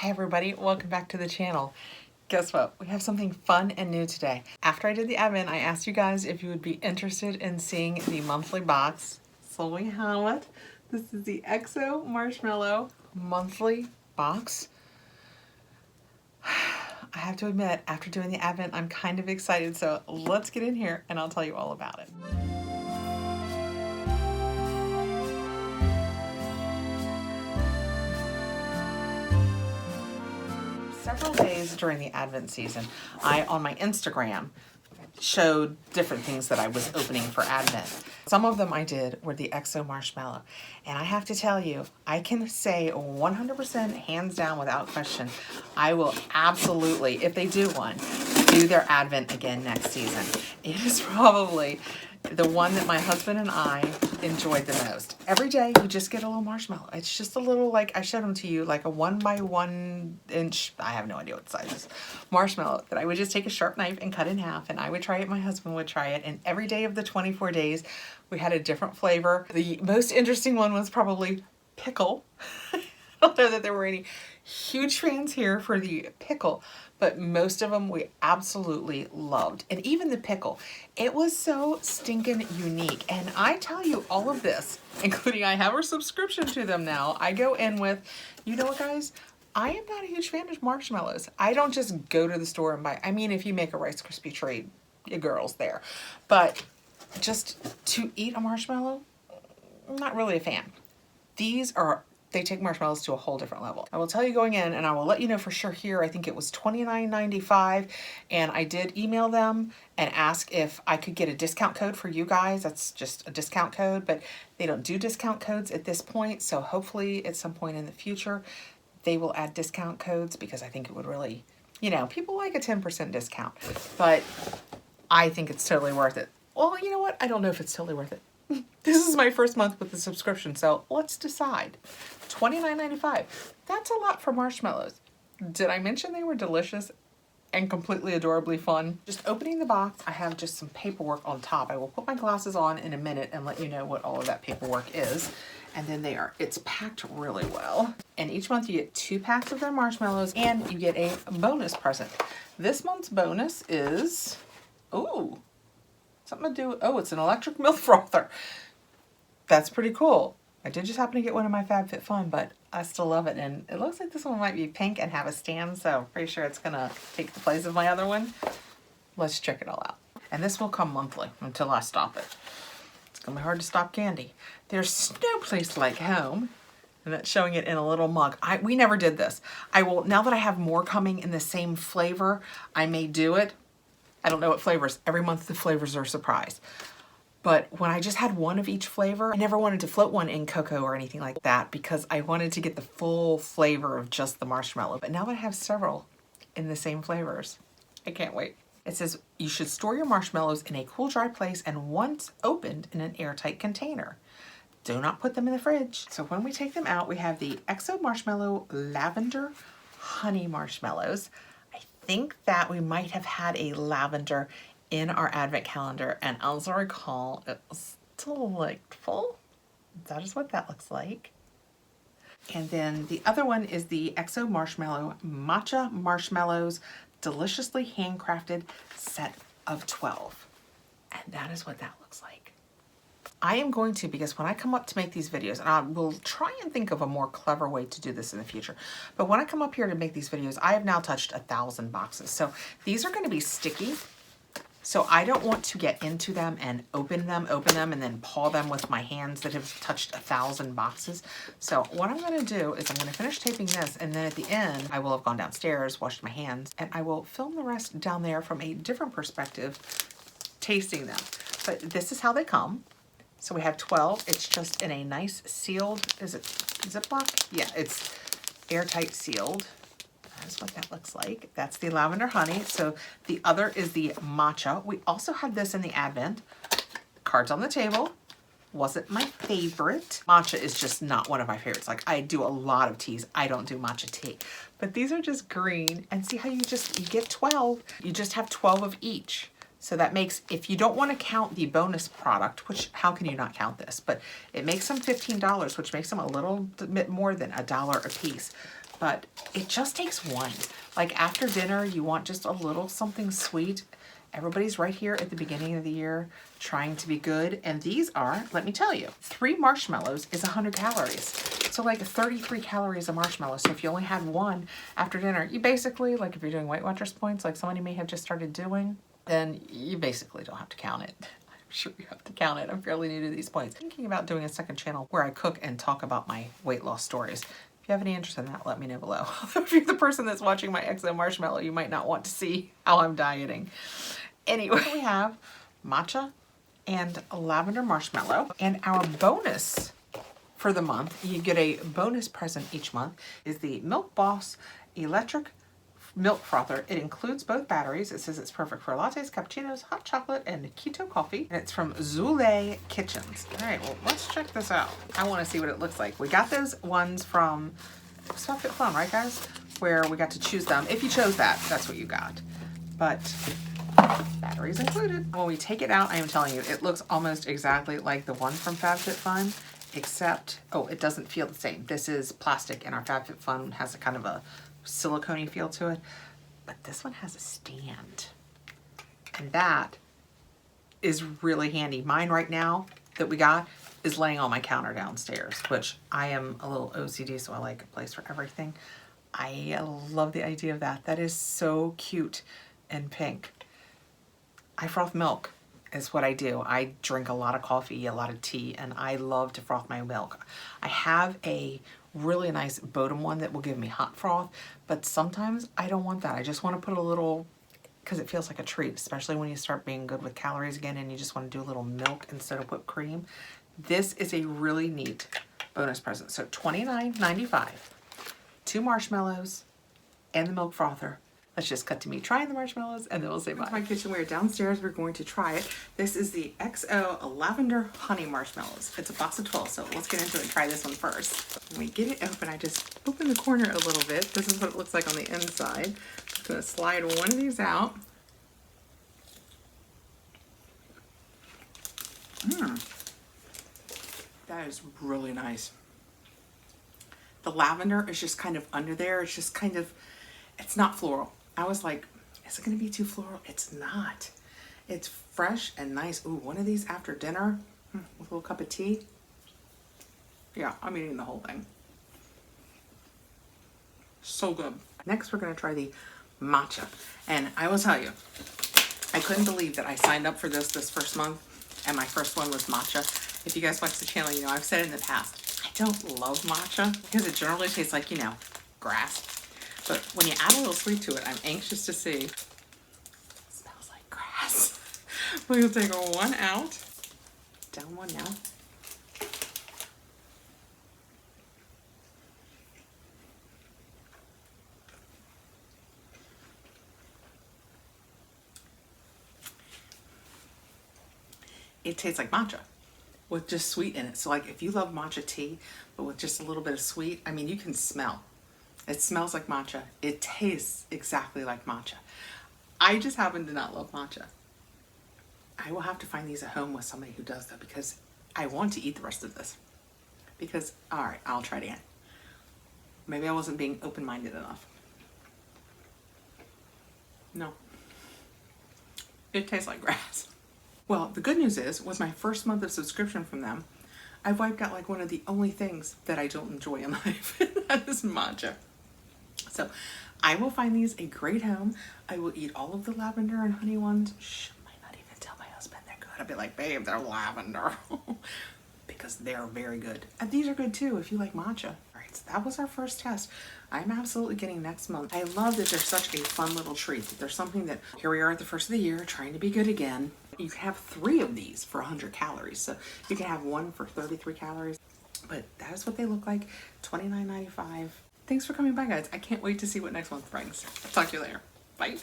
Hey everybody, welcome back to the channel. Guess what? We have something fun and new today. After I did the admin, I asked you guys if you would be interested in seeing the monthly box. So we have it. This is the XO Marshmallow monthly box. I have to admit, after doing the admin, I'm kind of excited, so let's get in here and I'll tell you all about it. Several days during the Advent season, I, on my Instagram, showed different things that I was opening for Advent. Some of them I did were the XO Marshmallow. And I have to tell you, I can say 100% hands down without question, I will absolutely, if they do one, do their Advent again next season. It is probably the one that my husband and I enjoyed the most. Every day you just get a little marshmallow. It's just a little, like I showed them to you, like a 1 by 1 inch, I have no idea what the size is, marshmallow that I would just take a sharp knife and cut in half, and I would try it, my husband would try it, and every day of the 24 days we had a different flavor. The most interesting one was probably pickle. I don't know that there were any huge fans here for the pickle, but most of them we absolutely loved. And even the pickle, it was so stinking unique. And I tell you all of this, including I have a subscription to them now. I go in with, you know what guys, I am not a huge fan of marshmallows. I don't just go to the store and buy, I mean, if you make a Rice Krispie treat, your girl's there. But just to eat a marshmallow, I'm not really a fan. These are, they take marshmallows to a whole different level. I will tell you going in, and I will let you know for sure here, I think it was $29.95, and I did email them and ask if I could get a discount code for you guys. That's just a discount code, but they don't do discount codes at this point, so hopefully at some point in the future they will add discount codes, because I think it would really, you know, people like a 10% discount, but I think it's totally worth it. Well, you know what? I don't know if it's totally worth it. This is my first month with the subscription, so let's decide. $29.95. That's a lot for marshmallows. Did I mention they were delicious and completely adorably fun? Just opening the box, I have just some paperwork on top. I will put my glasses on in a minute and let you know what all of that paperwork is. And then it's packed really well. And each month you get 2 packs of their marshmallows and you get a bonus present. This month's bonus is, ooh, something to do, oh, it's an electric milk frother. That's pretty cool. I did just happen to get one in my FabFitFun, but I still love it. And it looks like this one might be pink and have a stand, so pretty sure it's gonna take the place of my other one. Let's check it all out. And this will come monthly until I stop it. It's gonna be hard to stop candy. There's no place like home. And that's showing it in a little mug. We never did this. I will, now that I have more coming in the same flavor, I may do it. I don't know what flavors. Every month the flavors are a surprise. But when I just had one of each flavor, I never wanted to float one in cocoa or anything like that, because I wanted to get the full flavor of just the marshmallow. But now that I have several in the same flavors, I can't wait. It says you should store your marshmallows in a cool, dry place and once opened in an airtight container. Do not put them in the fridge. So when we take them out, we have the XO Marshmallow Lavender Honey Marshmallows. I think that we might have had a lavender in our advent calendar, and as I recall, it was delightful. That is what that looks like. And then the other one is the XO Marshmallow Matcha Marshmallows Deliciously Handcrafted Set of 12. And that is what that looks like. I am going to, because when I come up to make these videos, and I will try and think of a more clever way to do this in the future, but when I come up here to make these videos, I have now touched 1,000 boxes. So these are going to be sticky. So I don't want to get into them and open them, and then paw them with my hands that have touched 1,000 boxes. So what I'm gonna do is I'm gonna finish taping this, and then at the end, I will have gone downstairs, washed my hands, and I will film the rest down there from a different perspective, tasting them. But this is how they come. So we have 12. It's just in a nice sealed, is it Ziploc? Yeah, it's airtight sealed. That's what that looks like. That's the lavender honey. So the other is the matcha. We also had this in the advent. Cards on the table. Wasn't my favorite. Matcha is just not one of my favorites. Like, I do a lot of teas. I don't do matcha tea. But these are just green. And see how you get 12. You just have 12 of each. So that makes, if you don't want to count the bonus product, which how can you not count this? But it makes them $15, which makes them a little bit more than $1 a piece. but it just takes one. Like after dinner, you want just a little something sweet. Everybody's right here at the beginning of the year trying to be good. And these are, let me tell you, 3 marshmallows is 100 calories. So like 33 calories a marshmallow. So if you only had one after dinner, you basically, like if you're doing Weight Watchers points, like somebody may have just started doing, then you basically don't have to count it. I'm sure you have to count it. I'm fairly new to these points. Thinking about doing a second channel where I cook and talk about my weight loss stories. If you have any interest in that, let me know below. If you're the person that's watching my XO Marshmallow, you might not want to see how I'm dieting. Anyway, we have matcha and lavender marshmallow. And our bonus for the month, you get a bonus present each month, is the Milk Boss electric milk frother. It includes both batteries. It says it's perfect for lattes, cappuccinos, hot chocolate, and keto coffee. And it's from Zule Kitchens. All right, well, let's check this out. I want to see what it looks like. We got those ones from FabFitFun, right guys? Where we got to choose them. If you chose that, that's what you got. But batteries included. When we take it out, I am telling you, it looks almost exactly like the one from FabFitFun, except, oh, it doesn't feel the same. This is plastic, and our FabFitFun has a kind of a silicone-y feel to it, but this one has a stand, and that is really handy. Mine right now that we got is laying on my counter downstairs, which I am a little OCD, so I like a place for everything. I love the idea of that. That is so cute and pink. I froth milk is what I do. I drink a lot of coffee, a lot of tea, and I love to froth my milk. I have a really nice Bodum one that will give me hot froth, but sometimes I don't want that. I just want to put a little, because it feels like a treat, especially when you start being good with calories again and you just want to do a little milk instead of whipped cream. This is a really neat bonus present. So $29.95, 2 marshmallows, and the milk frother. Let's just cut to me trying the marshmallows and then we'll say bye. My kitchenware downstairs, we're going to try it. This is the XO Lavender Honey Marshmallows. It's a box of 12, so let's get into it and try this one first. When we get it open, I just open the corner a little bit. This is what it looks like on the inside. I'm just gonna slide one of these out. That is really nice. The lavender is just kind of under there. It's just kind of, it's not floral. I was like, is it gonna be too floral? It's not. It's fresh and nice. Ooh, one of these after dinner with a little cup of tea. Yeah, I'm eating the whole thing. So good. Next, we're gonna try the matcha. And I will tell you, I couldn't believe that I signed up for this first month and my first one was matcha. If you guys watch the channel, you know, I've said in the past, I don't love matcha because it generally tastes like, you know, grass. But when you add a little sweet to it, I'm anxious to see. It smells like grass. We'll take one out. Down one now. It tastes like matcha with just sweet in it. So like if you love matcha tea, but with just a little bit of sweet, I mean, you can smell. It smells like matcha. It tastes exactly like matcha. I just happen to not love matcha. I will have to find these at home with somebody who does though, because I want to eat the rest of this. Because, all right, I'll try it again. Maybe I wasn't being open-minded enough. No. It tastes like grass. Well, the good news is, with my first month of subscription from them, I've wiped out like one of the only things that I don't enjoy in life, and that is matcha. So I will find these a great home. I will eat all of the lavender and honey ones. Shh, I might not even tell my husband they're good. I'll be like, babe, they're lavender. Because they're very good. And these are good too if you like matcha. All right, so that was our first test. I'm absolutely getting next month. I love that they're such a fun little treat. That there's something that, here we are at the first of the year, trying to be good again. You can have 3 of these for 100 calories. So you can have one for 33 calories. But that is what they look like, $29.95. Thanks for coming by, guys. I can't wait to see what next month brings. I'll talk to you later. Bye.